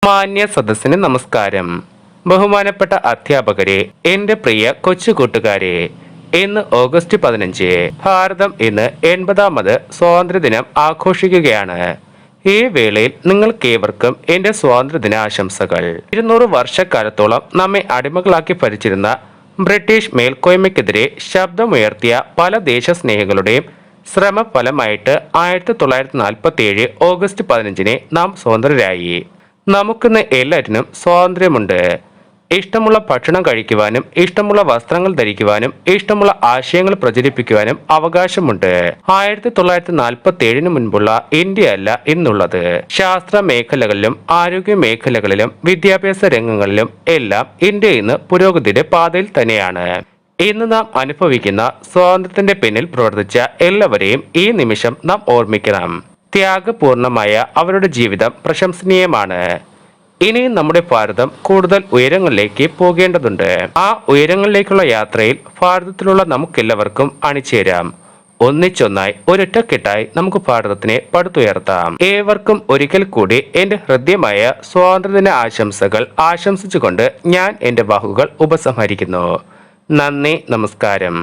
മാന്യ സദസ്സിന് നമസ്കാരം. ബഹുമാനപ്പെട്ട അധ്യാപകരെ, എന്റെ പ്രിയ കൊച്ചു കൂട്ടുകാരെ, ഇന്ന് ഓഗസ്റ്റ് 15 ഭാരതം ഇന്ന് 80ാമത് സ്വാതന്ത്ര്യദിനം ആഘോഷിക്കുകയാണ്. ഈ വേളയിൽ നിങ്ങൾക്കേവർക്കും എന്റെ സ്വാതന്ത്ര്യദിന ആശംസകൾ. 200 വർഷക്കാലത്തോളം നമ്മെ അടിമകളാക്കി ഭരിച്ചിരുന്ന ബ്രിട്ടീഷ് മേൽക്കോയ്മയ്ക്കെതിരെ ശബ്ദമുയർത്തിയ പല ദേശസ്നേഹികളുടെയും ശ്രമഫലമായിട്ട് 1947 ഓഗസ്റ്റ് 15 നാം സ്വതന്ത്രരായി. നമുക്കിന്ന് എല്ലാറ്റിനും സ്വാതന്ത്ര്യമുണ്ട്. ഇഷ്ടമുള്ള ഭക്ഷണം കഴിക്കുവാനും ഇഷ്ടമുള്ള വസ്ത്രങ്ങൾ ധരിക്കുവാനും ഇഷ്ടമുള്ള ആശയങ്ങൾ പ്രചരിപ്പിക്കുവാനും അവകാശമുണ്ട്. 1947 മുൻപുള്ള ഇന്ത്യ അല്ല ഇന്നുള്ളത്. ശാസ്ത്ര മേഖലകളിലും ആരോഗ്യ മേഖലകളിലും വിദ്യാഭ്യാസ രംഗങ്ങളിലും എല്ലാം ഇന്ത്യ ഇന്ന് പുരോഗതിയുടെ പാതയിൽ തന്നെയാണ്. ഇന്ന് നാം അനുഭവിക്കുന്ന സ്വാതന്ത്ര്യത്തിന്റെ പിന്നിൽ പ്രവർത്തിച്ച എല്ലാവരെയും ഈ നിമിഷം നാം ഓർമ്മിക്കണം. ത്യാഗപൂർണമായ അവരുടെ ജീവിതം പ്രശംസനീയമാണ്. ഇനിയും നമ്മുടെ ഭാരതം കൂടുതൽ ഉയരങ്ങളിലേക്ക് പോകേണ്ടതുണ്ട്. ആ ഉയരങ്ങളിലേക്കുള്ള യാത്രയിൽ ഭാരതത്തിലുള്ള നമുക്കെല്ലാവർക്കും അണിചേരാം. ഒന്നിച്ചൊന്നായി ഒരൊറ്റക്കെട്ടായി നമുക്ക് ഭാരതത്തിനെ പടുത്തുയർത്താം. ഏവർക്കും ഒരിക്കൽ കൂടി എന്റെ ഹൃദ്യമായ സ്വാതന്ത്ര്യദിന ആശംസകൾ ആശംസിച്ചുകൊണ്ട് ഞാൻ എന്റെ വാക്കുകൾ ഉപസംഹരിക്കുന്നു. നന്ദി, നമസ്കാരം.